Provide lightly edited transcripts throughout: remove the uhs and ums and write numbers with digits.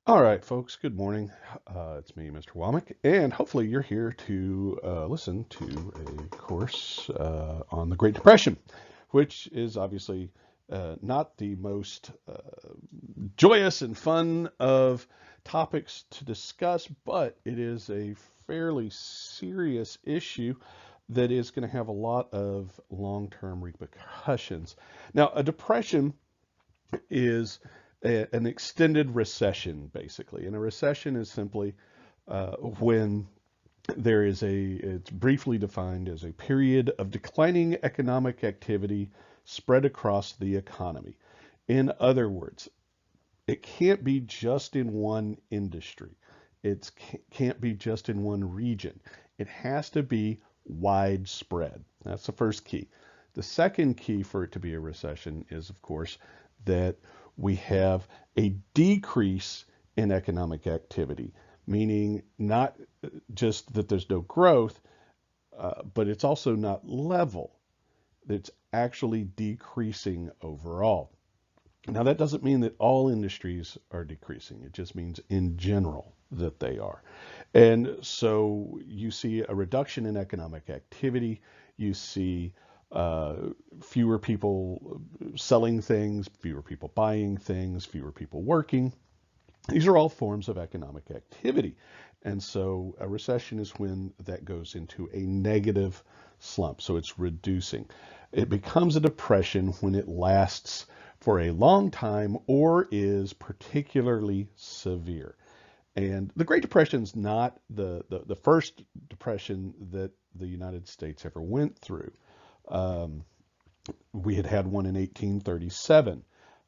All right, folks, good morning. It's me, Mr. Womack, and hopefully you're here to listen to a course on the Great Depression, which is obviously not the most joyous and fun of topics to discuss, but it is a fairly serious issue that is going to have a lot of long-term repercussions. Now, a depression is an extended recession, basically. And a recession is simply when there is it's briefly defined as a period of declining economic activity spread across the economy. In other words, it can't be just in one industry. It can't be just in one region. It has to be widespread. That's the first key. The second key for it to be a recession is, of course, that we have a decrease in economic activity, meaning not just that there's no growth, but it's also not level. It's actually decreasing overall. Now, that doesn't mean that all industries are decreasing. It just means in general that they are. And so you see a reduction in economic activity. You see uh, fewer people selling things, fewer people buying things, fewer people working. These are all forms of economic activity. And so a recession is when that goes into a negative slump. So it's reducing. It becomes a depression when it lasts for a long time or is particularly severe. And the Great Depression is not the first depression that the United States ever went through. Um, we had one in 1837,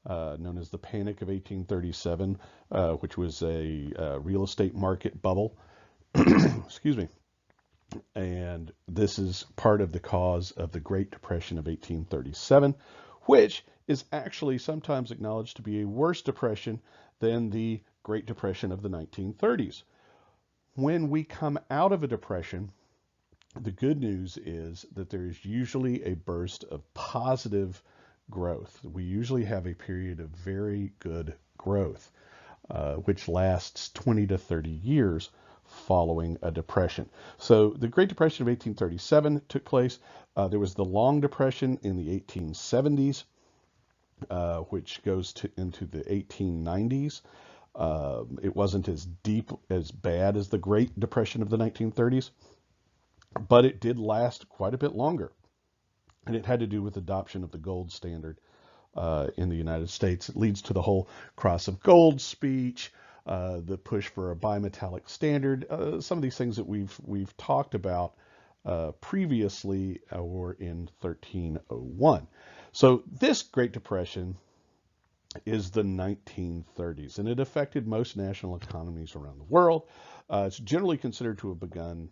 known as the Panic of 1837, which was a real estate market bubble. Excuse me. And this is part of the cause of the Great Depression of 1837, which is actually sometimes acknowledged to be a worse depression than the Great Depression of the 1930s. When we come out of a depression, the good news is that there is usually a burst of positive growth. We usually have a period of very good growth, which lasts 20 to 30 years following a depression. So the Great Depression of 1837 took place. There was the Long Depression in the 1870s, which goes into the 1890s. It wasn't as deep, as bad as the Great Depression of the 1930s, but it did last quite a bit longer. And it had to do with adoption of the gold standard in the United States. It leads to the whole Cross of Gold speech, the push for a bimetallic standard. Some of these things that we've talked about previously or in 1301. So this Great Depression is the 1930s, and it affected most national economies around the world. It's generally considered to have begun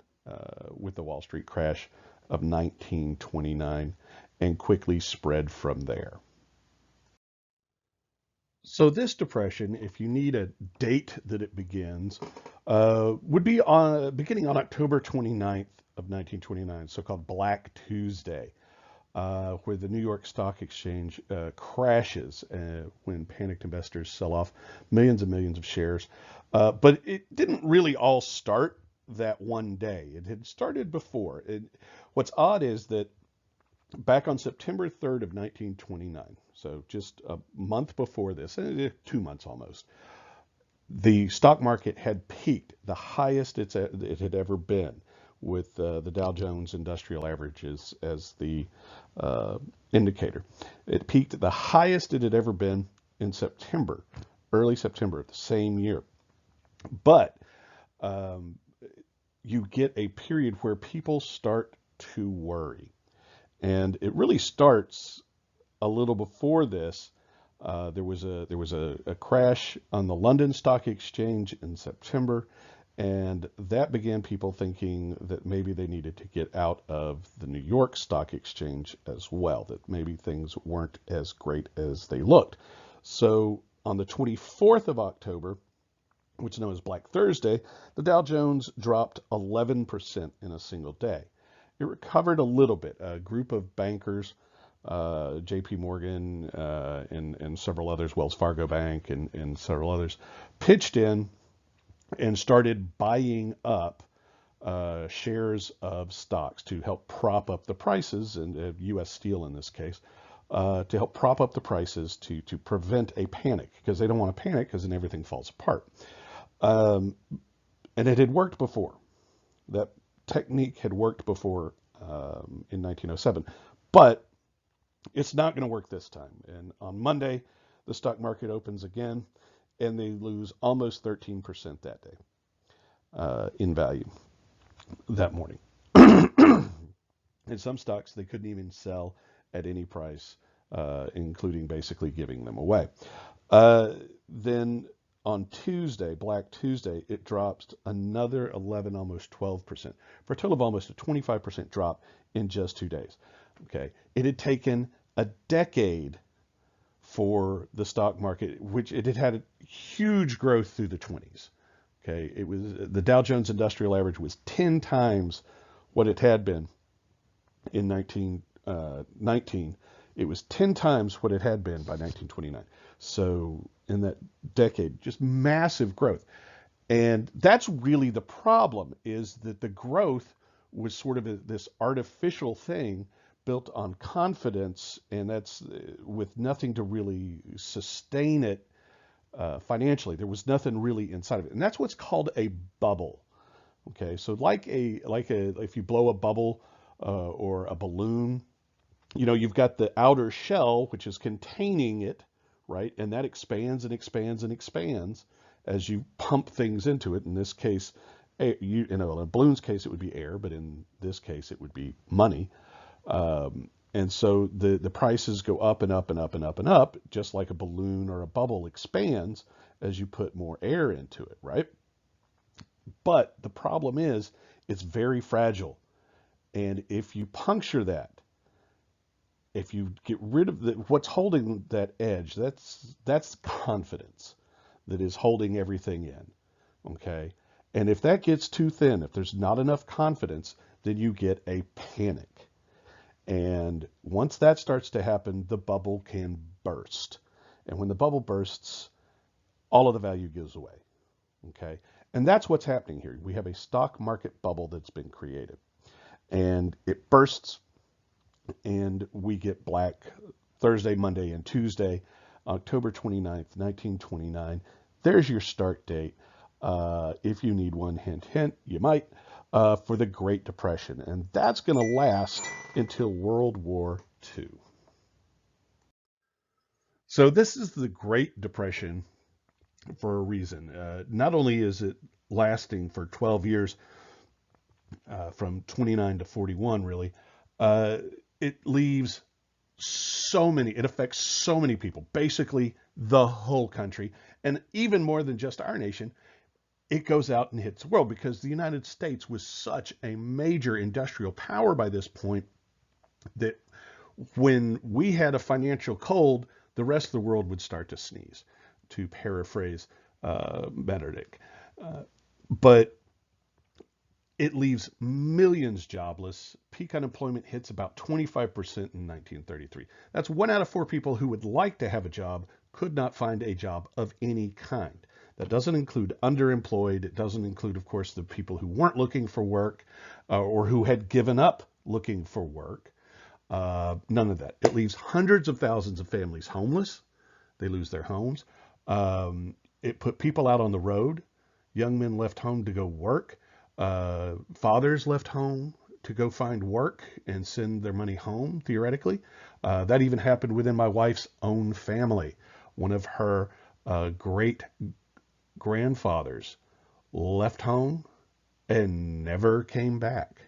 with the Wall Street crash of 1929 and quickly spread from there. So this depression, if you need a date that it begins, would be beginning on October 29th of 1929, so-called Black Tuesday, where the New York Stock Exchange crashes when panicked investors sell off millions and millions of shares. But it didn't really all start that one day. It had started before. What's odd is that back on September 3rd of 1929, so just a month before this, 2 months almost, the stock market had peaked, the highest it had ever been, with the Dow Jones Industrial Averages as the indicator. It peaked at the highest it had ever been in September, early September of the same year. But um, you get a period where people start to worry. And it really starts a little before this. There was a crash on the London Stock Exchange in September, and that began people thinking that maybe they needed to get out of the New York Stock Exchange as well, that maybe things weren't as great as they looked. So on the 24th of October, which is known as Black Thursday, the Dow Jones dropped 11% in a single day. It recovered a little bit. A group of bankers J.P. Morgan, and several others, Wells Fargo Bank, and several others, pitched in and started buying up shares of stocks to help prop up the prices, and U.S. Steel in this case, to help prop up the prices to prevent a panic, because they don't want to panic because then everything falls apart. Um, and it had worked before. That technique had worked before in 1907, but it's not going to work this time. And on Monday, the stock market opens again, and they lose almost 13% that day in value that morning. And some stocks they couldn't even sell at any price, including basically giving them away. Then on Tuesday, Black Tuesday, it drops another 11, almost 12%, for a total of almost a 25% drop in just 2 days. Okay, it had taken a decade for the stock market, which it had had huge growth through the 20s. Okay, it was the Dow Jones Industrial Average was 10 times what it had been in 1919. It was 10 times what it had been by 1929. So in that decade, just massive growth. And that's really the problem, is that the growth was sort of this artificial thing built on confidence, and that's with nothing to really sustain it financially. There was nothing really inside of it, and that's what's called a bubble. Okay, so like a if you blow a bubble or a balloon, you've got the outer shell which is containing it, right, and that expands and expands and expands as you pump things into it. In this case, in a balloon's case, it would be air, but in this case, it would be money. And so the prices go up and up and up and up and up, just like a balloon or a bubble expands as you put more air into it, right? But the problem is it's very fragile. And if you puncture that, if you get rid of what's holding that edge, that's confidence that is holding everything in, okay? And if that gets too thin, if there's not enough confidence, then you get a panic. And once that starts to happen, the bubble can burst. And when the bubble bursts, all of the value goes away. Okay? And that's what's happening here. We have a stock market bubble that's been created. And it bursts, and we get Black Thursday, Monday, and Tuesday, October 29th, 1929. There's your start date. If you need one, hint, hint, you might. For the Great Depression, and that's going to last until World War II. So this is the Great Depression for a reason. Not only is it lasting for 12 years, from 29 to 41, really, it leaves it affects so many people, basically the whole country, and even more than just our nation. It goes out and hits the world, because the United States was such a major industrial power by this point that when we had a financial cold, the rest of the world would start to sneeze, to paraphrase Metternich. But it leaves millions jobless. Peak unemployment hits about 25% in 1933. That's 1 out of 4 people who would like to have a job could not find a job of any kind. That doesn't include underemployed. It doesn't include, of course, the people who weren't looking for work or who had given up looking for work. None of that. It leaves hundreds of thousands of families homeless. They lose their homes. It put people out on the road. Young men left home to go work. Fathers left home to go find work and send their money home, theoretically. That even happened within my wife's own family. One of her great grandfathers left home and never came back.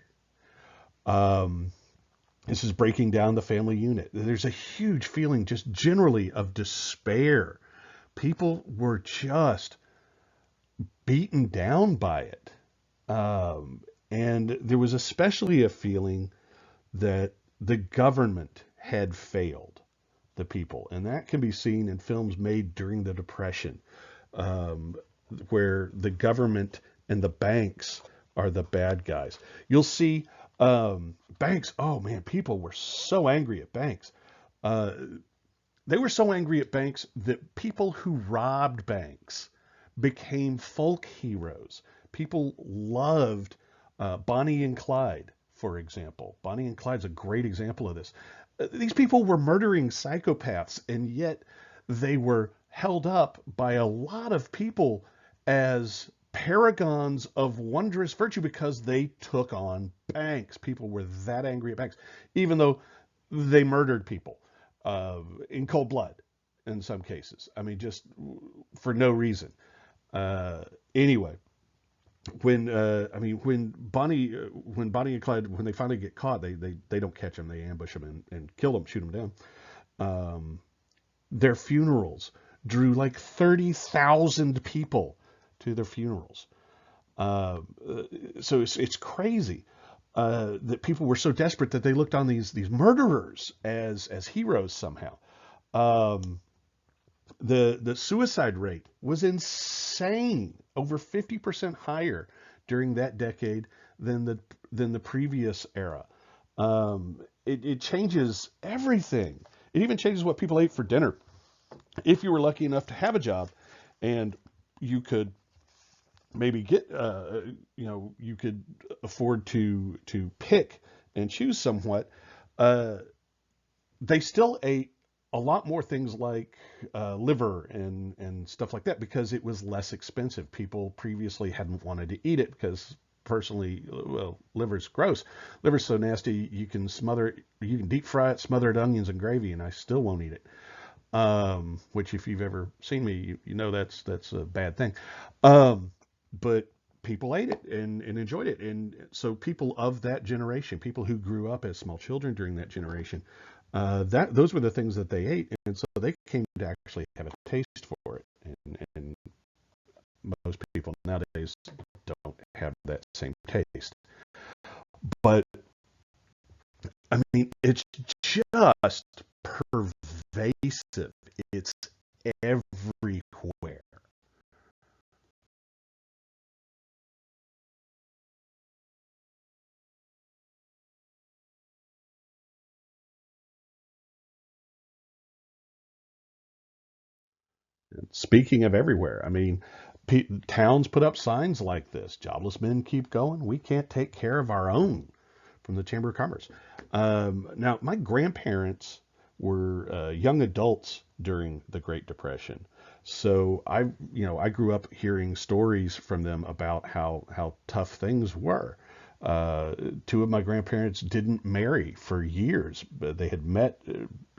This is breaking down the family unit. There's a huge feeling just generally of despair. People were just beaten down by it. And there was especially a feeling that the government had failed the people. And that can be seen in films made during the Depression, where the government and the banks are the bad guys. You'll see banks. Oh man, people were so angry at banks. Uh, they were so angry at banks that people who robbed banks became folk heroes. People loved Bonnie and Clyde, for example. Bonnie and Clyde's a great example of this. These people were murdering psychopaths, and yet they were held up by a lot of people as paragons of wondrous virtue because they took on banks. People were that angry at banks, even though they murdered people in cold blood in some cases. I mean, just for no reason. Uh, anyway, when Bonnie and Clyde, when they finally get caught, they don't catch them. They ambush them and kill them, shoot them down. Um, their funerals drew like 30,000 people to their funerals. Uh, so it's crazy that people were so desperate that they looked on these murderers as heroes somehow. Um, the suicide rate was insane, over 50% higher during that decade than the previous era. It changes everything. It even changes what people ate for dinner. If you were lucky enough to have a job and you could maybe get you could afford to pick and choose somewhat, uh, they still ate a lot more things like liver and stuff like that because it was less expensive. People previously hadn't wanted to eat it because personally, well, liver's gross. Liver's so nasty you can smother it, you can deep fry it, smother it onions and gravy, and I still won't eat it. Which if you've ever seen me, you know that's a bad thing. Um, but people ate it and enjoyed it. And so people of that generation, people who grew up as small children during that generation, that those were the things that they ate, and so they came to actually have a taste for it. And most people nowadays don't have that same taste. But I mean, it's just pervasive. It's everywhere. Speaking of everywhere, I mean, towns put up signs like this: "Jobless men keep going. We can't take care of our own." From the Chamber of Commerce. Now, my grandparents were young adults during the Great Depression, so I grew up hearing stories from them about how tough things were. Two of my grandparents didn't marry for years. But they had met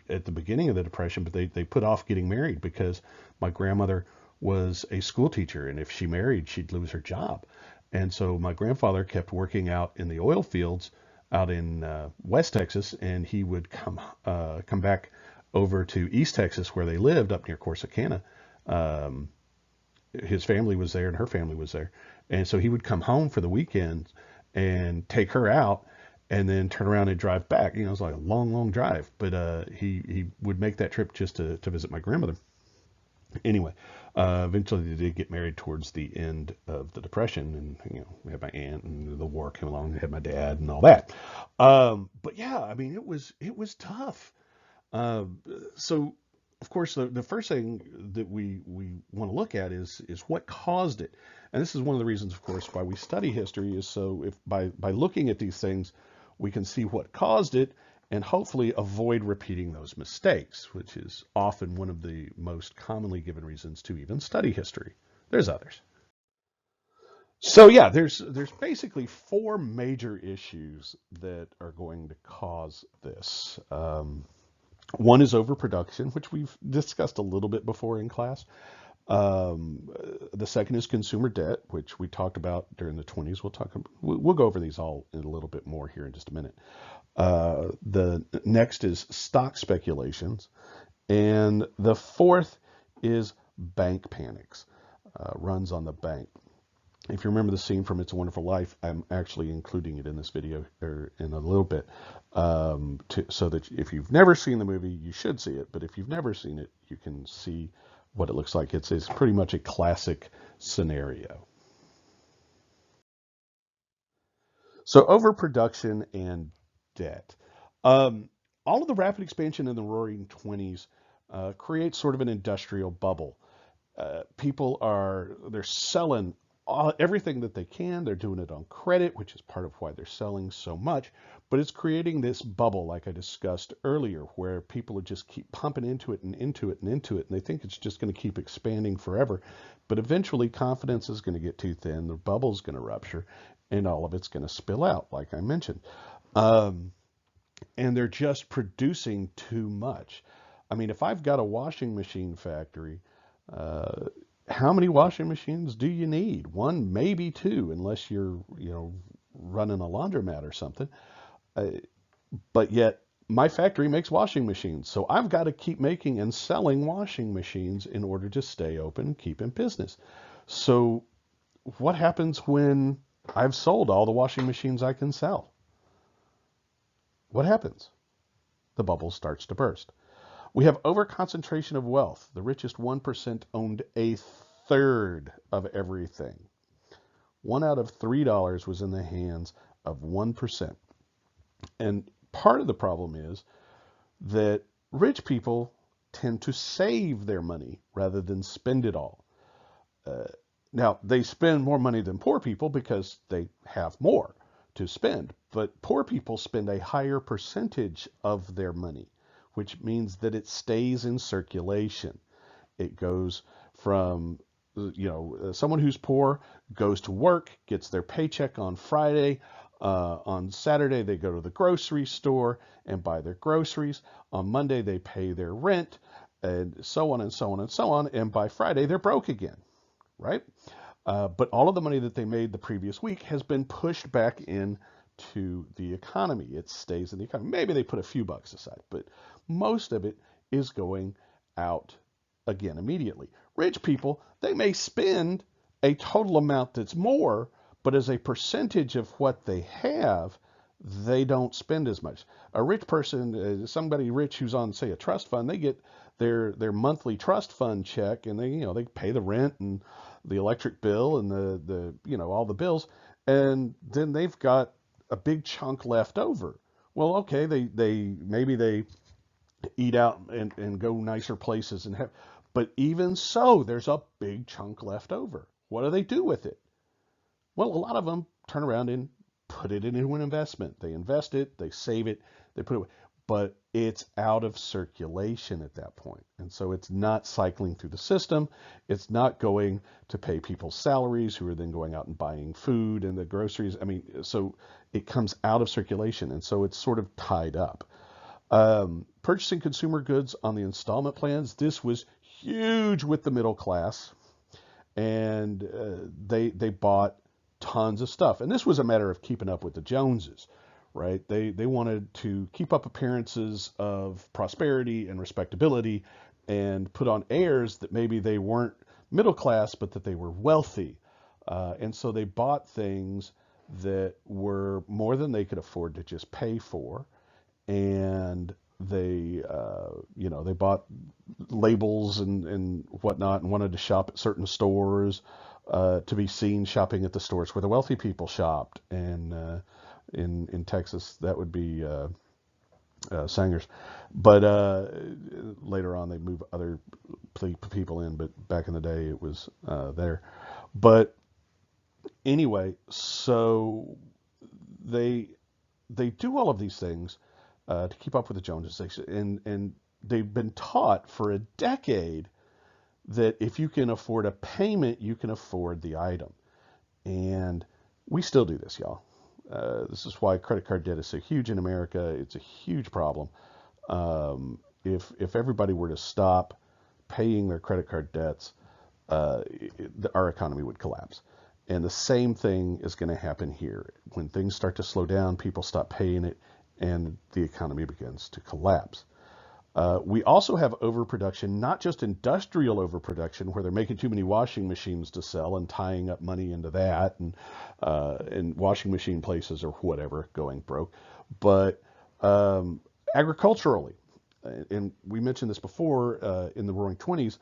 at the beginning of the Depression, but they put off getting married because my grandmother was a school teacher, and if she married, she'd lose her job. And so my grandfather kept working out in the oil fields out in West Texas, and he would come back over to East Texas where they lived up near Corsicana. Um, his family was there, and her family was there, and so he would come home for the weekend and take her out, and then turn around and drive back. You know, it was like a long, long drive, but he would make that trip just to visit my grandmother. Anyway, eventually they did get married towards the end of the Depression, and we had my aunt, and the war came along. We had my dad, and all that. But yeah, I mean, it was tough. Um, so, of course, the first thing that we want to look at is what caused it, and this is one of the reasons, of course, why we study history is so if by looking at these things, we can see what caused it and hopefully avoid repeating those mistakes, which is often one of the most commonly given reasons to even study history. There's others. So yeah, there's basically four major issues that are going to cause this. One is overproduction, which we've discussed a little bit before in class. The second is consumer debt, which we talked about during the 20s. We'll go over these all in a little bit more here in just a minute. The next is stock speculations, and the fourth is bank panics, runs on the bank. If you remember the scene from It's a Wonderful Life, I'm actually including it in this video or in a little bit, so that if you've never seen the movie, you should see it. But if you've never seen it, you can see what it looks like. It's pretty much a classic scenario. So overproduction and debt. Um, all of the rapid expansion in the Roaring Twenties creates sort of an industrial bubble. They're selling everything that they can. They're doing it on credit, which is part of why they're selling so much. But it's creating this bubble, like I discussed earlier, where people just keep pumping into it and into it and into it, and they think it's just going to keep expanding forever. But eventually, confidence is going to get too thin, the bubble's going to rupture, and all of it's going to spill out, like I mentioned. Um, and they're just producing too much. I mean, if I've got a washing machine factory, uh, how many washing machines do you need? One, maybe two, unless you're, running a laundromat or something. Uh, but yet, my factory makes washing machines, so I've got to keep making and selling washing machines in order to stay open and keep in business. So, what happens when I've sold all the washing machines I can sell? What happens? The bubble starts to burst. We have overconcentration of wealth. The richest 1% owned a third of everything. One out of $3 was in the hands of 1%. And part of the problem is that rich people tend to save their money rather than spend it all. Uh, Now, they spend more money than poor people because they have more to spend, but poor people spend a higher percentage of their money, which means that it stays in circulation. It goes from, someone who's poor goes to work, gets their paycheck on Friday. On Saturday, they go to the grocery store and buy their groceries. On Monday, they pay their rent, and so on and so on and so on. And by Friday, they're broke again, right? But all of the money that they made the previous week has been pushed back into the economy. It stays in the economy. Maybe they put a few bucks aside, but most of it is going out again immediately. Rich people, they may spend a total amount that's more, but as a percentage of what they have, they don't spend as much. A rich person, somebody rich who's on, say, a trust fund, they get their monthly trust fund check, and they pay the rent and the electric bill and the all the bills, and then they've got a big chunk left over. Well, okay, they maybe they eat out and go nicer places and have, but even so, there's a big chunk left over. What do they do with it? Well, a lot of them turn around and put it into an investment. They invest it, they save it, they put it away. But it's out of circulation at that point. And so it's not cycling through the system. It's not going to pay people's salaries who are then going out and buying food and the groceries. I mean, so it comes out of circulation. And so it's sort of tied up. Purchasing consumer goods on the installment plans. This was huge with the middle class. And they bought tons of stuff. And this was a matter of keeping up with the Joneses, right? They wanted to keep up appearances of prosperity and respectability and put on airs that maybe they weren't middle class, but that they were wealthy. And so they bought things that were more than they could afford to just pay for. And they bought labels and whatnot and wanted to shop at certain stores, to be seen shopping at the stores where the wealthy people shopped. And in Texas, that would be Sanger's. But later on, they moved other people in. But back in the day, it was there. But anyway, so they they do all of these things to keep up with the Joneses, and they've been taught for a decade that if you can afford a payment, you can afford the item. And we still do this, y'all. This is why credit card debt is so huge in America. It's a huge problem. If everybody were to stop paying their credit card debts, our economy would collapse. And the same thing is going to happen here. When things start to slow down, people stop paying it, and the economy begins to collapse. We also have overproduction, not just industrial overproduction, where they're making too many washing machines to sell and tying up money into that, and washing machine places or whatever going broke, but agriculturally. And we mentioned this before in the Roaring Twenties,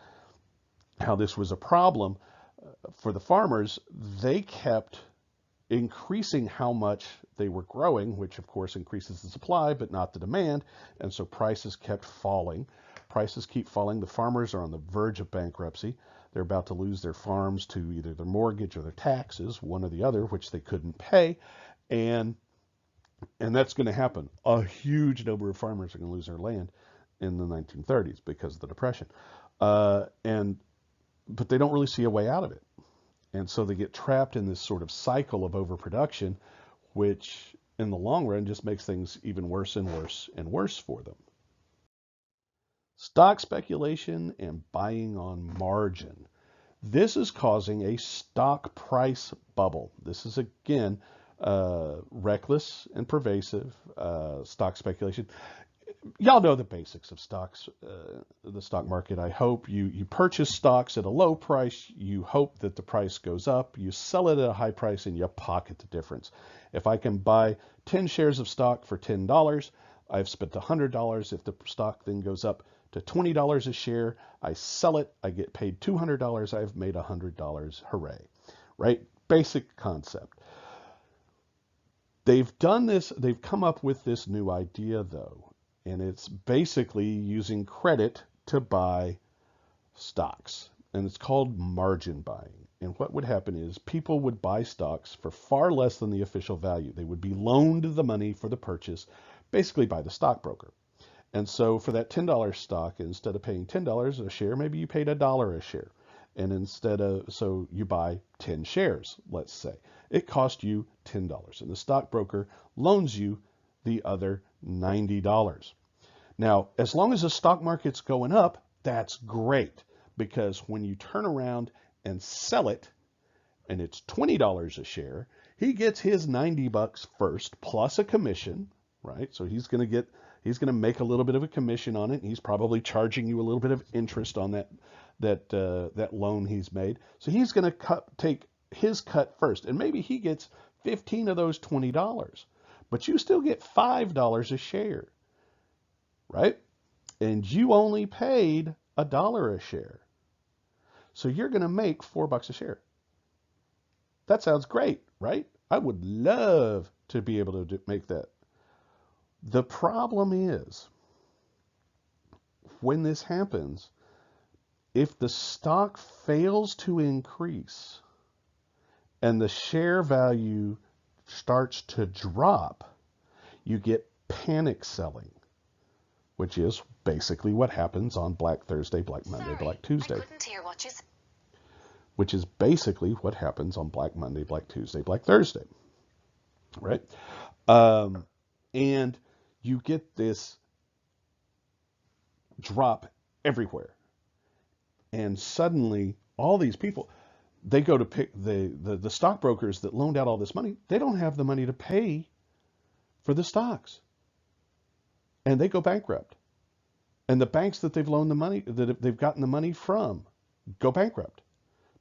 how this was a problem for the farmers. They kept increasing how much they were growing, which of course increases the supply, but not the demand. And so prices kept falling. Prices keep falling. The farmers are on the verge of bankruptcy. They're about to lose their farms to either their mortgage or their taxes, one or the other, which they couldn't pay. And that's going to happen. A huge number of farmers are going to lose their land in the 1930s because of the Depression. But they don't really see a way out of it. And so they get trapped in this sort of cycle of overproduction, which in the long run just makes things even worse and worse and worse for them. Stock speculation and buying on margin. This is causing a stock price bubble. This is, again, reckless and pervasive stock speculation. Y'all know the basics of stocks, the stock market. I hope you purchase stocks at a low price. You hope that the price goes up. You sell it at a high price and you pocket the difference. If I can buy 10 shares of stock for $10, I've spent $100. If the stock then goes up to $20 a share, I sell it. I get paid $200. I've made $100. Hooray, right? Basic concept. They've done this. They've come up with this new idea, though. And it's basically using credit to buy stocks. And it's called margin buying. And what would happen is people would buy stocks for far less than the official value. They would be loaned the money for the purchase, basically by the stockbroker. And so for that $10 stock, instead of paying $10 a share, maybe you paid $1 a share. And so you buy 10 shares, let's say. It cost you $10. And the stockbroker loans you the other $90. Now, as long as the stock market's going up, that's great, because when you turn around and sell it and it's $20 a share, he gets his $90 first plus a commission, right? So he's going to make a little bit of a commission on it, and he's probably charging you a little bit of interest on that loan he's made. So he's going to take his cut first, and maybe he gets 15 of those $20. But you still get $5 a share, right? And you only paid $1 a share. So you're going to make $4 a share. That sounds great, right? I would love to be able to make that. The problem is, when this happens, if the stock fails to increase and the share value starts to drop, you get panic selling, which is basically what happens on Black Thursday, Black Monday, Black Tuesday. I couldn't hear what you said. Which is basically what happens on Black Monday, Black Tuesday, Black Thursday, right? And you get this drop everywhere. And suddenly all these people, they go to pick the stockbrokers that loaned out all this money. They don't have the money to pay for the stocks, and they go bankrupt. And the banks that they've loaned the money, that they've gotten the money from, go bankrupt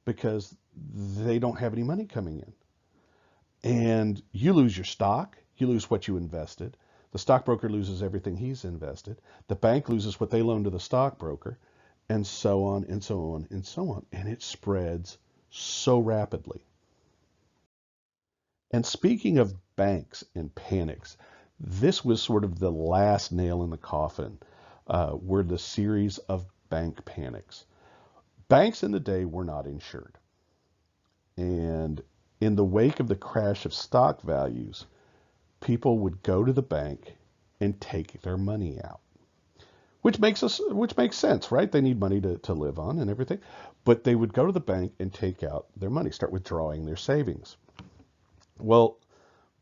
because they don't have any money coming in. And you lose your stock, you lose what you invested. The stockbroker loses everything he's invested. The bank loses what they loaned to the stockbroker, and so on and so on and so on. And it spreads so rapidly. And speaking of banks and panics, this was sort of the last nail in the coffin, were the series of bank panics. Banks in the day were not insured. And in the wake of the crash of stock values, people would go to the bank and take their money out. Which makes sense, right? They need money to live on and everything. But they would go to the bank and take out their money, start withdrawing their savings. Well,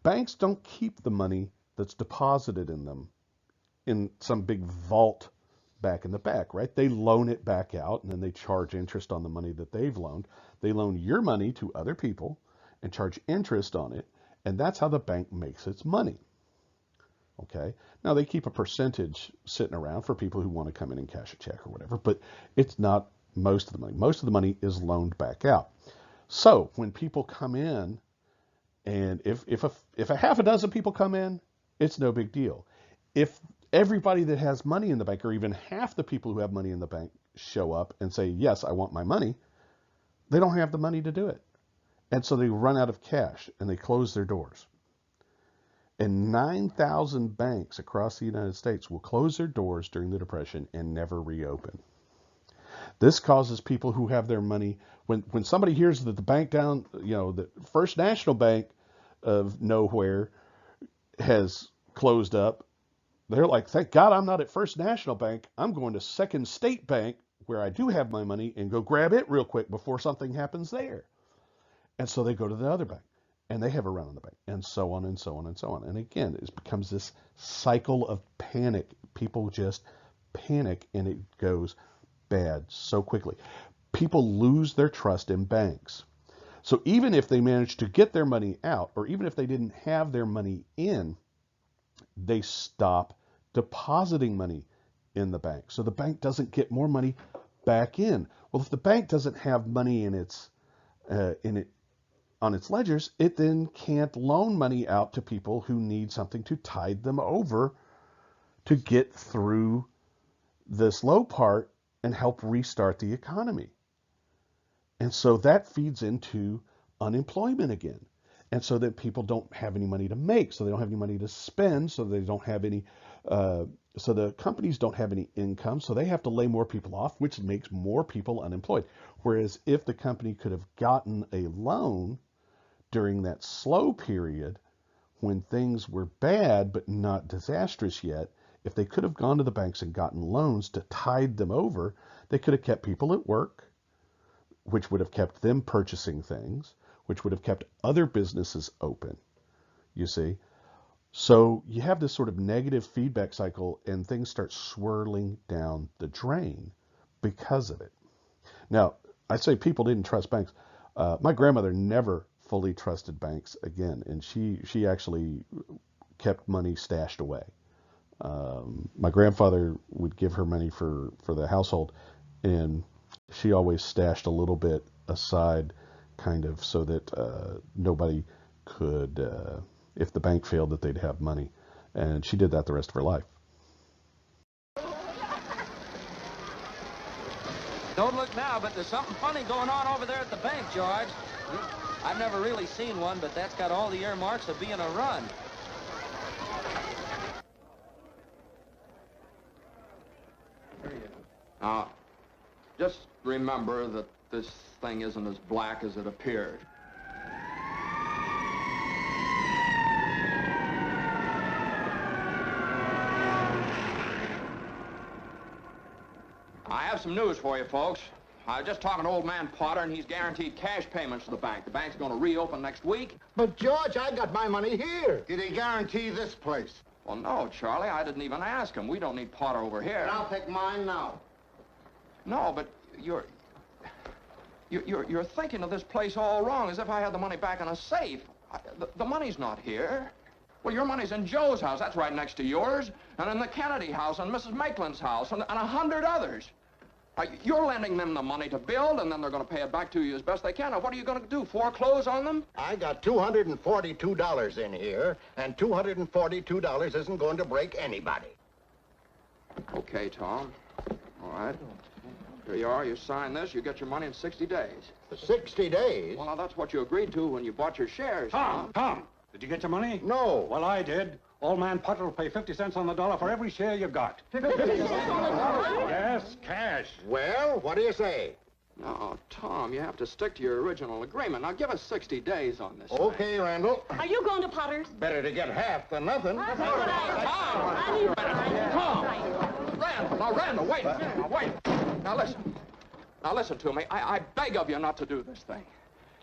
banks don't keep the money that's deposited in them in some big vault back in the back, right? They loan it back out, and then they charge interest on the money that they've loaned. They loan your money to other people and charge interest on it, and that's how the bank makes its money. Okay. Now they keep a percentage sitting around for people who want to come in and cash a check or whatever, but it's not most of the money. Most of the money is loaned back out. So when people come in, and if a half a dozen people come in, it's no big deal. If everybody that has money in the bank, or even half the people who have money in the bank, show up and say, yes, I want my money, they don't have the money to do it. And so they run out of cash and they close their doors. And 9,000 banks across the United States will close their doors during the Depression and never reopen. This causes people who have their money, when somebody hears that the bank down, the First National Bank of nowhere has closed up, they're like, thank God I'm not at First National Bank. I'm going to Second State Bank where I do have my money and go grab it real quick before something happens there. And so they go to the other bank and they have a run on the bank, and so on and so on and so on. And again, it becomes this cycle of panic. People just panic and it goes bad so quickly. People lose their trust in banks. So even if they manage to get their money out, or even if they didn't have their money in, they stop depositing money in the bank. So the bank doesn't get more money back in. Well, if the bank doesn't have money on its ledgers, it then can't loan money out to people who need something to tide them over to get through this low part and help restart the economy. And so that feeds into unemployment again. And so that people don't have any money to make, so they don't have any money to spend, so they don't have any, so the companies don't have any income, so they have to lay more people off, which makes more people unemployed. Whereas if the company could have gotten a loan during that slow period when things were bad but not disastrous yet, if they could have gone to the banks and gotten loans to tide them over, they could have kept people at work, which would have kept them purchasing things, which would have kept other businesses open, you see. So you have this sort of negative feedback cycle and things start swirling down the drain because of it. Now, I say people didn't trust banks. My grandmother never fully trusted banks again, and she actually kept money stashed away. My grandfather would give her money for the household, and she always stashed a little bit aside, kind of so that nobody could, if the bank failed, that they'd have money. And she did that the rest of her life. Don't look now, but there's something funny going on over there at the bank, George. I've never really seen one, but that's got all the earmarks of being a run. Now, just remember that this thing isn't as black as it appeared. I have some news for you, folks. I was just talking to old man Potter, and he's guaranteed cash payments to the bank. The bank's going to reopen next week. But, George, I got my money here. Did he guarantee this place? Well, no, Charlie, I didn't even ask him. We don't need Potter over here. And I'll take mine now. No, but you're thinking of this place all wrong, as if I had the money back in a safe. The money's not here. Well, your money's in Joe's house. That's right next to yours. And in the Kennedy house, and Mrs. Maitland's house, and 100 others. You're lending them the money to build, and then they're going to pay it back to you as best they can. Now, what are you going to do, foreclose on them? I got $242 in here, and $242 isn't going to break anybody. Okay, Tom. All right. Here you are. You sign this. You get your money in 60 days. 60 days? Well, now, that's what you agreed to when you bought your shares. Tom, did you get your money? No. Well, I did. Old man Potter will pay 50 cents on the dollar for every share you've got. 50 cents on the dollar? Yes, cash. Well, what do you say? No, Tom, you have to stick to your original agreement. Now, give us 60 days on this Okay, thing. Randall. Are you going to Potter's? Better to get half than nothing. That's what I Tom! Randall, now, Randall, wait a minute. Now, wait. Now, listen. Now, listen to me. I beg of you not to do this thing.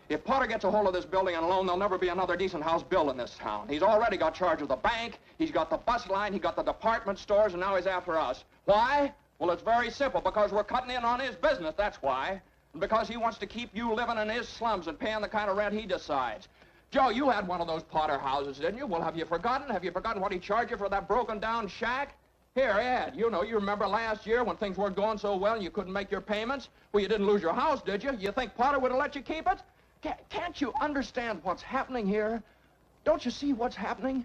If Potter gets a hold of this building and alone, there'll never be another decent house built in this town. He's already got charge of the bank, he's got the bus line, he got the department stores, and now he's after us. Why? Well, it's very simple, because we're cutting in on his business, that's why. And because he wants to keep you living in his slums and paying the kind of rent he decides. Joe, you had one of those Potter houses, didn't you? Well, have you forgotten? Have you forgotten what he charged you for that broken-down shack? Here, Ed, you remember last year when things weren't going so well and you couldn't make your payments? Well, you didn't lose your house, did you? You think Potter would have let you keep it? Can't you understand what's happening here? Don't you see what's happening?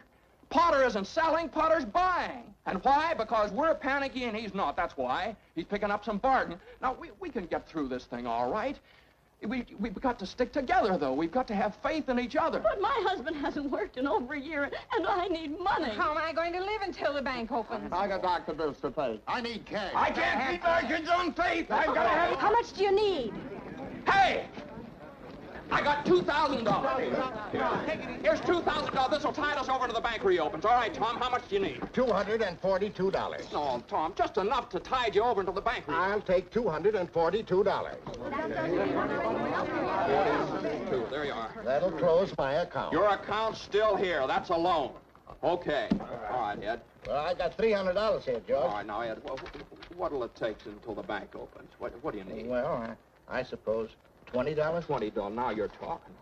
Potter isn't selling, Potter's buying. And why? Because we're panicky and he's not, that's why. He's picking up some bargain. Now, we can get through this thing all right. We've got to stick together, though. We've got to have faith in each other. But my husband hasn't worked in over a year, and I need money. How am I going to live until the bank opens? I got doctor bills to pay. I need cash. I can't keep my kids on faith. I've got to have... How much do you need? Hey! I got $2,000. Here's $2,000. This will tide us over to the bank reopens. All right, Tom, how much do you need? $242. No, Tom, just enough to tide you over until the bank reopens. I'll take $242. There you are. That'll close my account. Your account's still here. That's a loan. Okay. All right, Ed. Well, I got $300 here, George. All right, now, Ed, what'll it take until the bank opens? What do you need? Well, I suppose $20. $20. Now you're talking.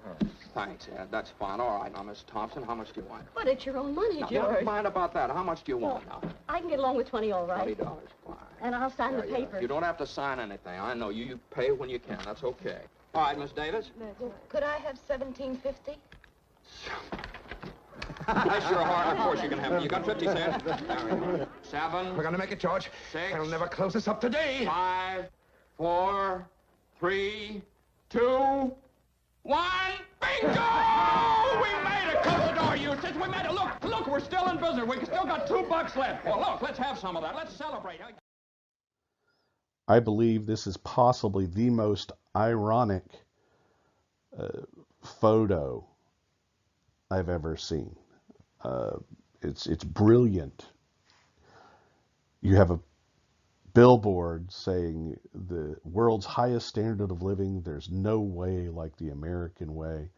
Thanks, Ed. That's fine. All right, now, Miss Thompson, how much do you want? But it's your own money, Now, George. never mind about that. How much do you want now? I can get along with 20, all right. $20. Fine. And I'll sign the Yeah. papers. You don't have to sign anything. I know you. You pay when you can. That's okay. All right, Miss Davis. Could I have $17.50? That's your heart. Of course you can have it. You got 50 cents. There we go. 7. We're gonna make it, George. 6. They'll never close us up today. 5, 4, 3, 2, 1. Bingo! We made it. Close the door, Eustace. We made it. Look, we're still in business. We still got $2 left. Well, look, let's have some of that. Let's celebrate. I believe this is possibly the most ironic photo I've ever seen. It's brilliant. You have a billboard saying the world's highest standard of living. There's no way like the American way.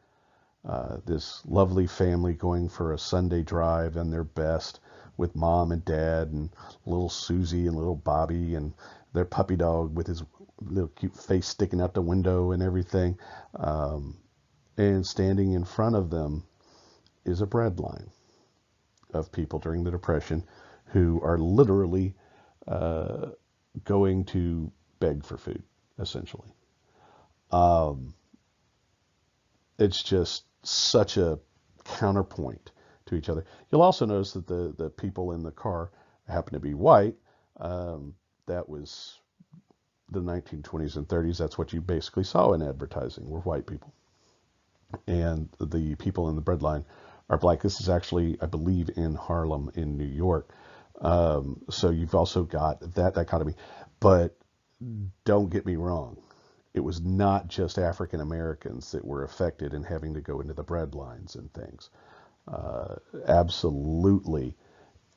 This lovely family going for a Sunday drive in their best with mom and dad and little Susie and little Bobby and their puppy dog with his little cute face sticking out the window and everything. And standing in front of them is a bread line of people during the Depression who are literally going to beg for food, essentially. It's just such a counterpoint to each other. You'll also notice that the people in the car happen to be white. That was the 1920s and 30s. That's what you basically saw in advertising, were white people. And the people in the bread line are black. This is actually, I believe, in Harlem in New York. So you've also got that dichotomy. But don't get me wrong. It was not just African Americans that were affected in having to go into the bread lines and things. Absolutely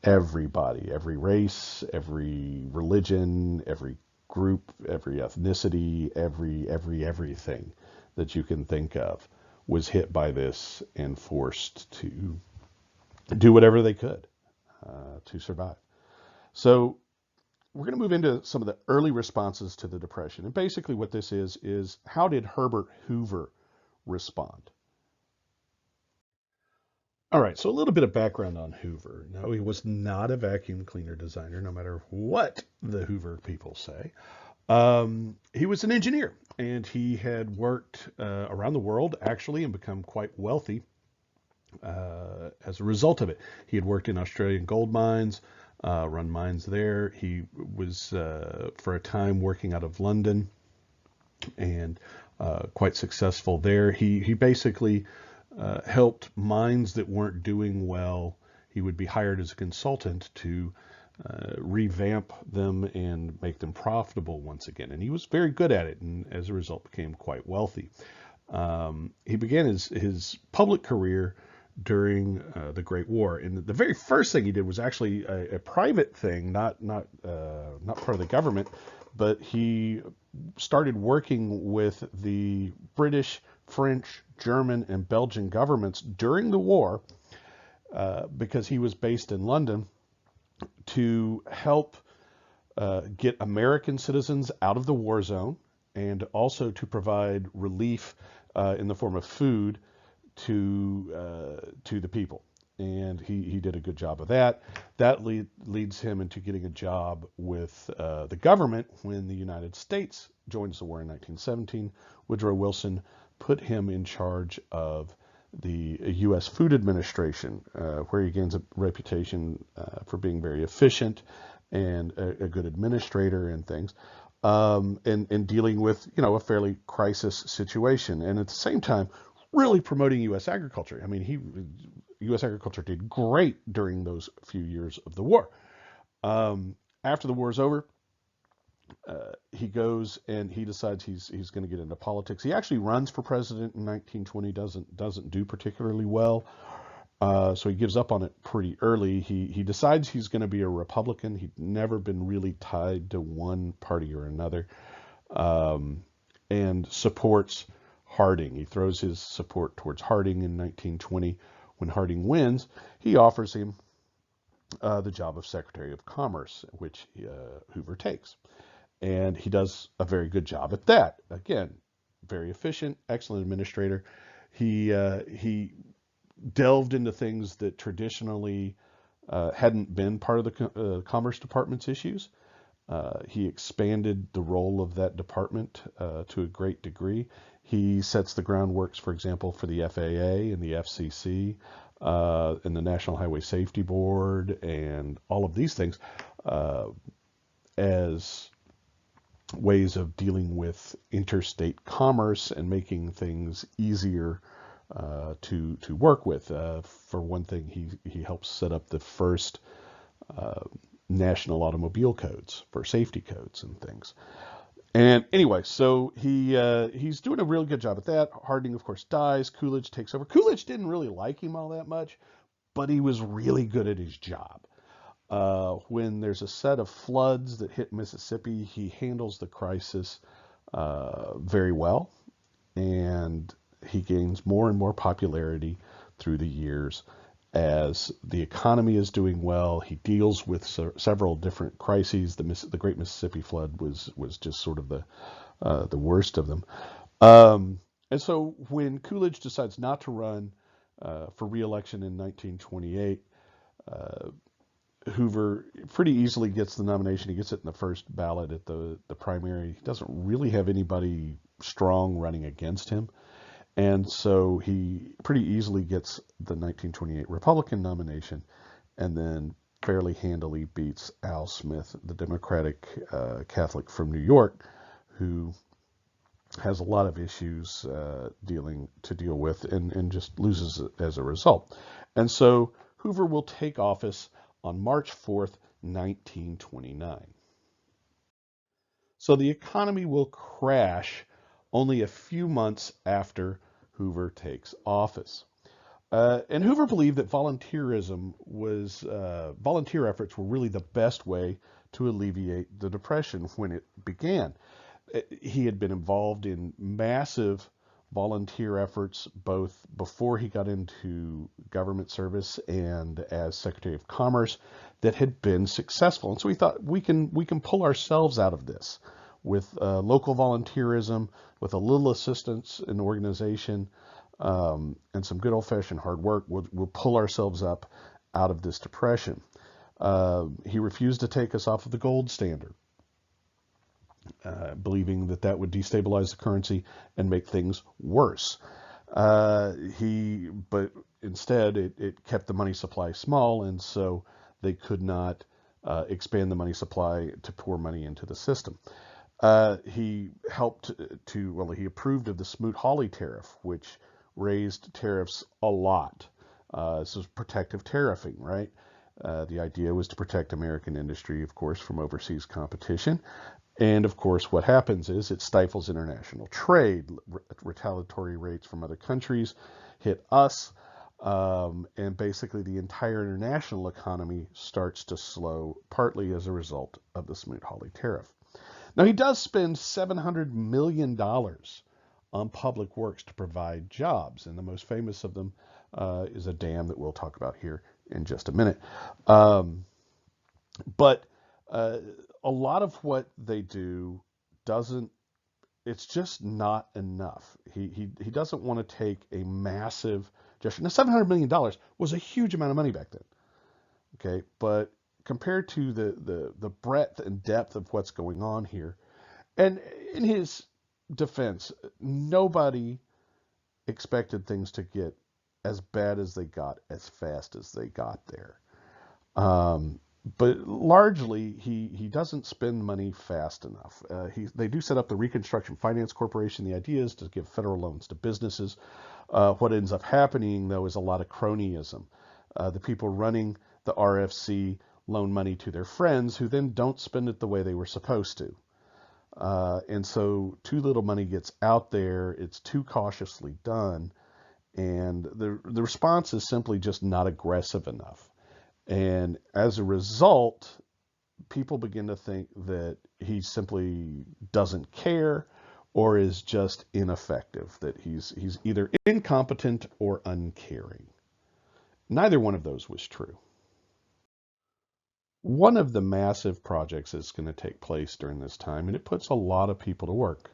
everybody, every race, every religion, every group, every ethnicity, everything that you can think of was hit by this and forced to do whatever they could to survive. So we're going to move into some of the early responses to the Depression. And basically what this is how did Herbert Hoover respond? All right, so a little bit of background on Hoover. No, he was not a vacuum cleaner designer, no matter what the Hoover people say. He was an engineer, and he had worked around the world, actually, and become quite wealthy as a result of it. He had worked in Australian gold mines, run mines there. He was, for a time, working out of London, and quite successful there. He basically helped mines that weren't doing well. He would be hired as a consultant to revamp them and make them profitable once again. And he was very good at it, and as a result became quite wealthy. He began his public career during the Great War. And the very first thing he did was actually a private thing, not part of the government, but he started working with the British, French, German, and Belgian governments during the war, because he was based in London, to help get American citizens out of the war zone, and also to provide relief in the form of food to the people. And he did a good job of that. That leads him into getting a job with the government when the United States joins the war in 1917. Woodrow Wilson put him in charge of the U.S. Food Administration, where he gains a reputation for being very efficient and a good administrator and things. and dealing with, a fairly crisis situation. And at the same time, really promoting U.S. agriculture. I mean, U.S. agriculture did great during those few years of the war. After the war is over, he goes and he decides he's going to get into politics. He actually runs for president in 1920, doesn't do particularly well. So he gives up on it pretty early. He decides he's going to be a Republican. He'd never been really tied to one party or another, and supports Harding. He throws his support towards Harding in 1920. When Harding wins, he offers him the job of Secretary of Commerce, which Hoover takes. And he does a very good job at that. Again, very efficient, excellent administrator. He delved into things that traditionally hadn't been part of the Commerce Department's issues. He expanded the role of that department to a great degree. He sets the groundworks, for example, for the FAA and the FCC and the National Highway Safety Board and all of these things as ways of dealing with interstate commerce and making things easier to work with. For one thing, he helps set up the first national automobile codes for safety codes and things. And anyway, so he's doing a really good job at that. Harding, of course, dies. Coolidge takes over. Coolidge didn't really like him all that much, but he was really good at his job. When there's a set of floods that hit Mississippi, he handles the crisis very well, and he gains more and more popularity through the years as the economy is doing well. He deals with several different crises. The Great Mississippi Flood was just sort of the worst of them. And so when Coolidge decides not to run for re-election in 1928, Hoover pretty easily gets the nomination. He gets it in the first ballot at the primary. He doesn't really have anybody strong running against him. And so he pretty easily gets the 1928 Republican nomination and then fairly handily beats Al Smith, the Democratic Catholic from New York, who has a lot of issues to deal with and just loses as a result. And so Hoover will take office on March 4th, 1929. So the economy will crash only a few months after Hoover takes office. And Hoover believed that volunteer efforts were really the best way to alleviate the Depression when it began. He had been involved in massive volunteer efforts both before he got into government service and as Secretary of Commerce that had been successful. And so we thought we can pull ourselves out of this with local volunteerism, with a little assistance in organization, and some good old-fashioned hard work. We'll pull ourselves up out of this depression. He refused to take us off of the gold standard, believing that would destabilize the currency and make things worse. But instead, it kept the money supply small, and so they could not expand the money supply to pour money into the system. He approved of the Smoot-Hawley tariff, which raised tariffs a lot. This was protective tariffing, right? The idea was to protect American industry, of course, from overseas competition. And of course, what happens is it stifles international trade. Retaliatory rates from other countries hit us, and basically the entire international economy starts to slow, partly as a result of the Smoot-Hawley tariff. Now, he does spend $700 million on public works to provide jobs, and the most famous of them is a dam that we'll talk about here in just a minute. But a lot of what they do it's just not enough. He doesn't want to take a massive gesture. Now, $700 million was a huge amount of money back then, okay? But compared to the breadth and depth of what's going on here, and in his defense, nobody expected things to get as bad as they got as fast as they got there. but largely, he doesn't spend money fast enough. They do set up the Reconstruction Finance Corporation. The idea is to give federal loans to businesses. What ends up happening, though, is a lot of cronyism. The people running the RFC loan money to their friends who then don't spend it the way they were supposed to. And so too little money gets out there. It's too cautiously done. And the response is simply just not aggressive enough. And as a result, people begin to think that he simply doesn't care or is just ineffective, that he's either incompetent or uncaring. Neither one of those was true. One of the massive projects that's going to take place during this time, and it puts a lot of people to work,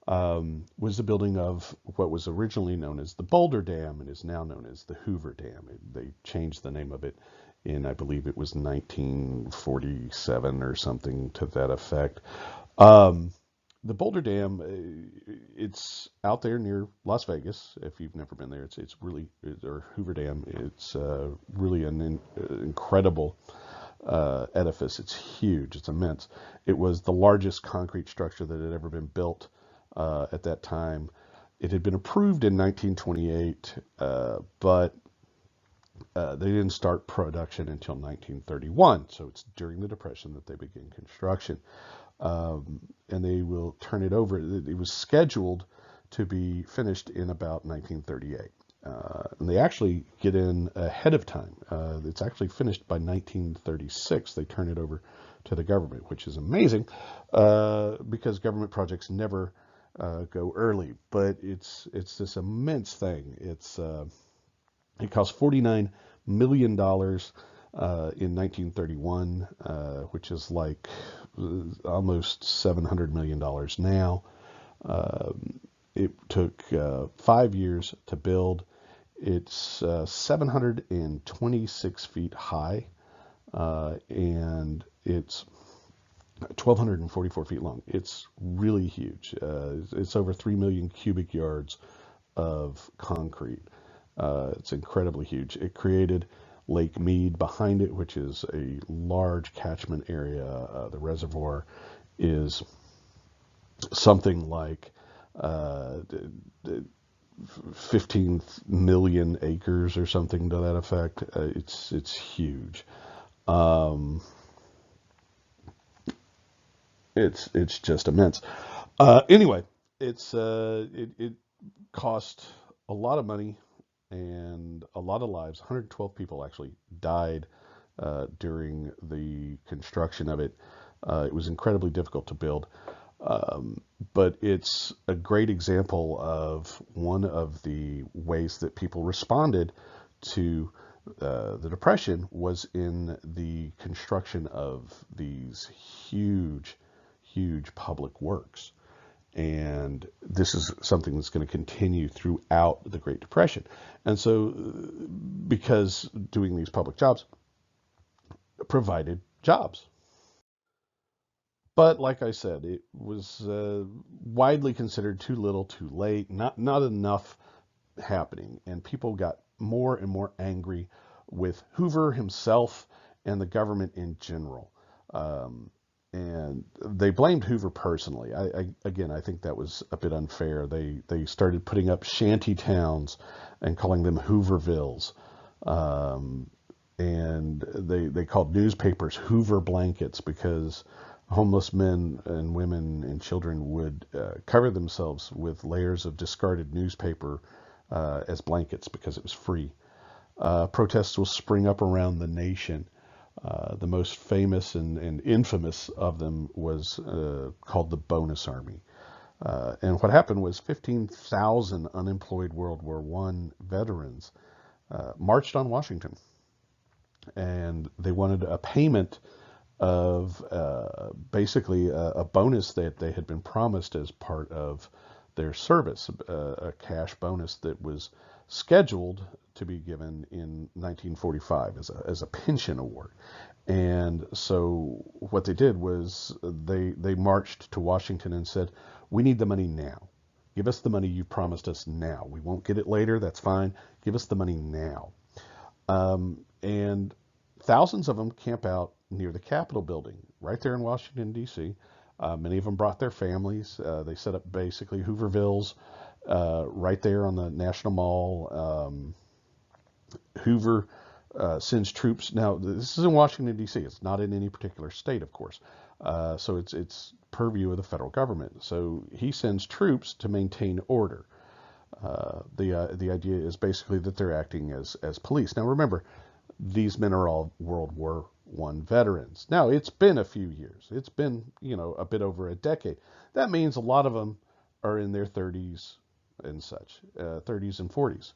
was the building of what was originally known as the Boulder Dam and is now known as the Hoover Dam. They changed the name of it in, I believe it was 1947 or something to that effect. The Boulder Dam, it's out there near Las Vegas. If you've never been there, it's really, or Hoover Dam, it's really an incredible edifice. It's huge. It's immense. It was the largest concrete structure that had ever been built at that time. It had been approved in 1928, but they didn't start production until 1931. So it's during the Depression that they begin construction. And they will turn it over. It was scheduled to be finished in about 1938. And they actually get in ahead of time. It's actually finished by 1936. They turn it over to the government, which is amazing because government projects never go early. But it's this immense thing. It cost $49 million in 1931, which is like almost $700 million now. It took 5 years to build. It's 726 feet high, and it's 1,244 feet long. It's really huge. It's over 3 million cubic yards of concrete. It's incredibly huge. It created Lake Mead behind it, which is a large catchment area. The reservoir is something like 15 million acres or something to that effect. It's huge. It's just immense. Anyway, it cost a lot of money and a lot of lives. 112 people actually died during the construction of it. It was incredibly difficult to build. But it's a great example of one of the ways that people responded to the Depression was in the construction of these huge public works. And this is something that's going to continue throughout the Great Depression. And so because doing these public jobs provided jobs. But like I said, it was widely considered too little, too late, not enough happening. And people got more and more angry with Hoover himself and the government in general. And they blamed Hoover personally. I think that was a bit unfair. They started putting up shanty towns and calling them Hoovervilles. And they called newspapers Hoover blankets because homeless men and women and children would cover themselves with layers of discarded newspaper as blankets because it was free. Protests will spring up around the nation. The most famous and infamous of them was called the Bonus Army. And what happened was 15,000 unemployed World War I veterans marched on Washington. And they wanted a payment of basically a bonus that they had been promised as part of their service, a cash bonus that was scheduled to be given in 1945 as a pension award. And so what they did was they marched to Washington and said, we need the money now. Give us the money you promised us now. We won't get it later. That's fine. Give us the money now. And thousands of them camp out near the Capitol building, right there in Washington, D.C. Many of them brought their families. They set up basically Hoovervilles right there on the National Mall. Hoover sends troops. Now, this is in Washington, D.C. It's not in any particular state, of course. So it's purview of the federal government. So he sends troops to maintain order. The idea is basically that they're acting as police. Now, remember, these men are all World War I veterans. Now, it's been a few years. It's been, a bit over a decade. That means a lot of them are in their 30s and such, 30s and 40s.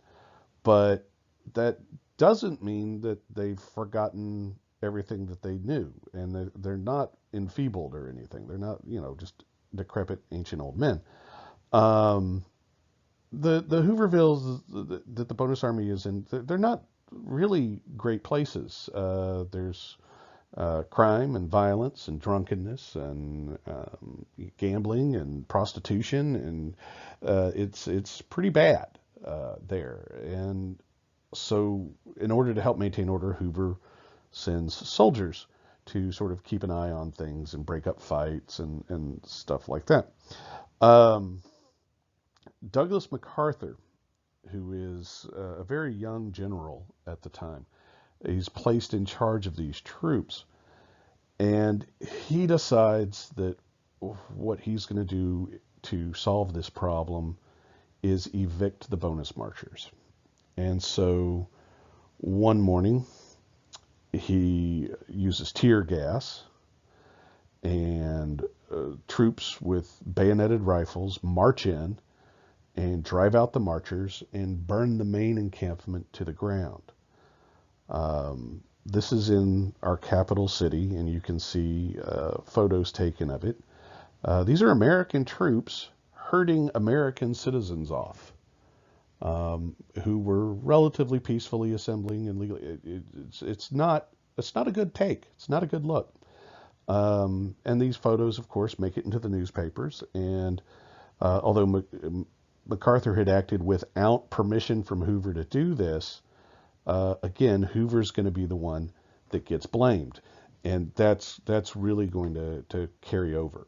But that doesn't mean that they've forgotten everything that they knew, and they're not enfeebled or anything. They're not, just decrepit ancient old men. The Hoovervilles that the Bonus Army is in, they're not really great places. There's crime and violence and drunkenness and gambling and prostitution, and it's pretty bad there. And so in order to help maintain order, Hoover sends soldiers to sort of keep an eye on things and break up fights and stuff like that. Douglas MacArthur, who is a very young general at the time, he's placed in charge of these troops, and he decides that what he's going to do to solve this problem is evict the bonus marchers. And so one morning he uses tear gas, and troops with bayoneted rifles march in and drive out the marchers and burn the main encampment to the ground. This is in our capital city, and you can see photos taken of it. These are American troops herding American citizens off, who were relatively peacefully assembling and legally. It's not a good take. It's not a good look. And these photos, of course, make it into the newspapers. And although MacArthur had acted without permission from Hoover to do this, again, Hoover's going to be the one that gets blamed. And that's really going to carry over.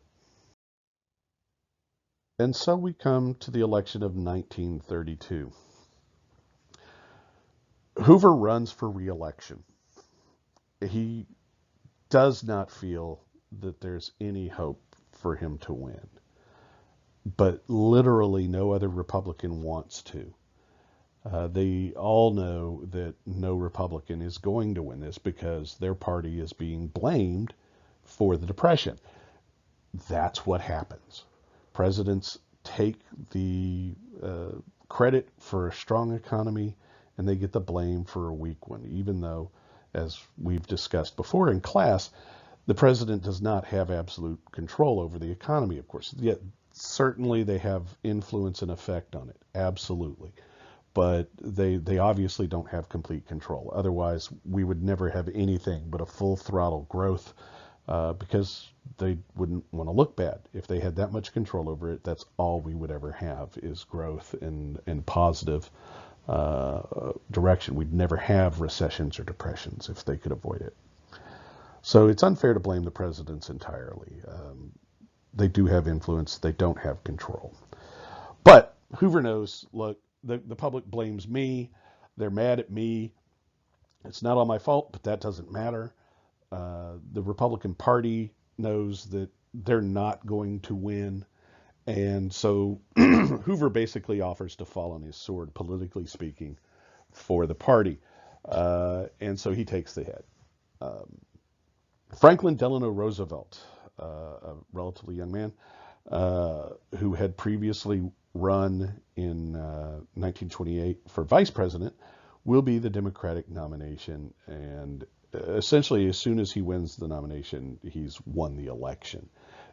And so we come to the election of 1932. Hoover runs for re-election. He does not feel that there's any hope for him to win. But literally no other Republican wants to. They all know that no Republican is going to win this because their party is being blamed for the Depression. That's what happens. Presidents take the credit for a strong economy, and they get the blame for a weak one, even though, as we've discussed before in class, the president does not have absolute control over the economy, of course. Yet, certainly they have influence and effect on it, absolutely. But they obviously don't have complete control. Otherwise, we would never have anything but a full throttle growth, because they wouldn't want to look bad. If they had that much control over it, that's all we would ever have is growth in positive direction. We'd never have recessions or depressions if they could avoid it. So it's unfair to blame the presidents entirely. They do have influence. They don't have control. But Hoover knows, look, the public blames me. They're mad at me. It's not all my fault, but that doesn't matter. The Republican Party knows that they're not going to win. And so Hoover basically offers to fall on his sword, politically speaking, for the party. And so he takes the hit. Franklin Delano Roosevelt, a relatively young man, who had previously run in 1928 for vice president, will be the Democratic nomination. And essentially, as soon as he wins the nomination, he's won the election.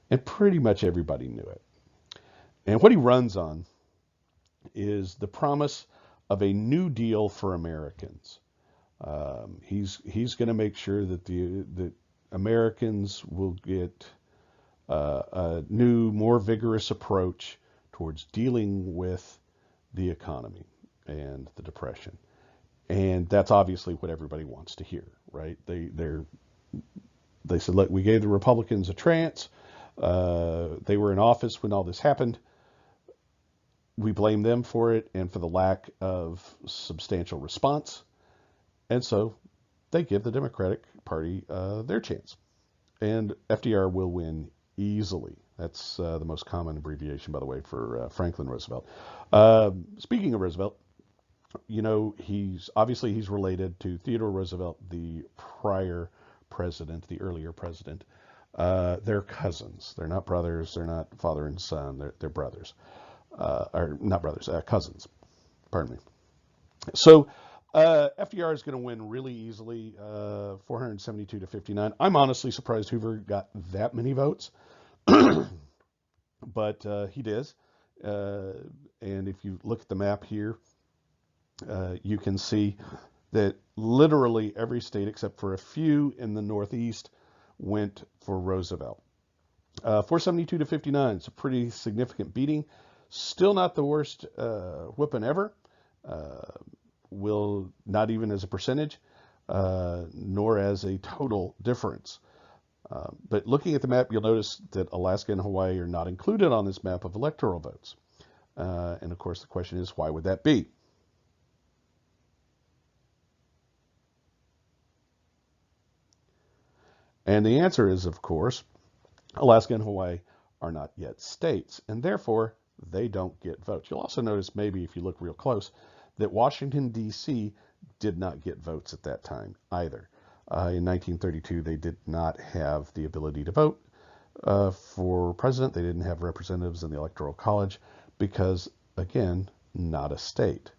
And pretty much everybody knew it. And what he runs on is the promise of a New Deal for Americans. He's going to make sure that Americans will get a new, more vigorous approach towards dealing with the economy and the Depression. And that's obviously what everybody wants to hear, right? They're They said, look, we gave the Republicans a chance. They were in office when all this happened. We blame them for it and for the lack of substantial response. And so they give the Democratic Party their chance. And FDR will win easily. That's the most common abbreviation, by the way, for Franklin Roosevelt. Speaking of Roosevelt, you know, he's related to Theodore Roosevelt, the prior president, the earlier president. They're cousins. They're not brothers. They're not father and son. They're brothers. Or not brothers, cousins. Pardon me. So FDR is going to win really easily, 472 to 59. I'm honestly surprised Hoover got that many votes, but he does. And if you look at the map here, you can see that literally every state except for a few in the Northeast went for Roosevelt. 472 to 59, it's a pretty significant beating. Still not the worst whooping ever. Will not even as a percentage, nor as a total difference. But looking at the map, you'll notice that Alaska and Hawaii are not included on this map of electoral votes. And of course, the question is, why would that be? And the answer is, of course, Alaska and Hawaii are not yet states, and therefore they don't get votes. You'll also notice, maybe if you look real close, that Washington, D.C. did not get votes at that time either. In 1932, they did not have the ability to vote for president. They didn't have representatives in the Electoral College because, again, not a state.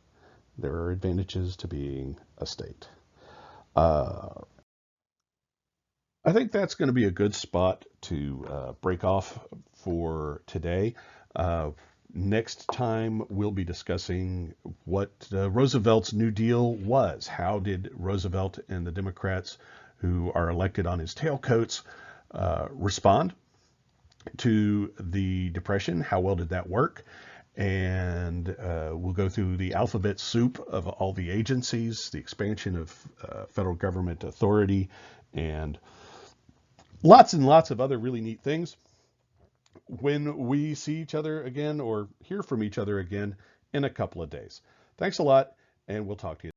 There are advantages to being a state. I think that's going to be a good spot to break off for today. Next time, we'll be discussing what Roosevelt's New Deal was. How did Roosevelt and the Democrats who are elected on his tailcoats respond to the Depression? How well did that work? And we'll go through the alphabet soup of all the agencies, the expansion of federal government authority, and lots and lots of other really neat things when we see each other again or hear from each other again in a couple of days. Thanks a lot, and we'll talk to you.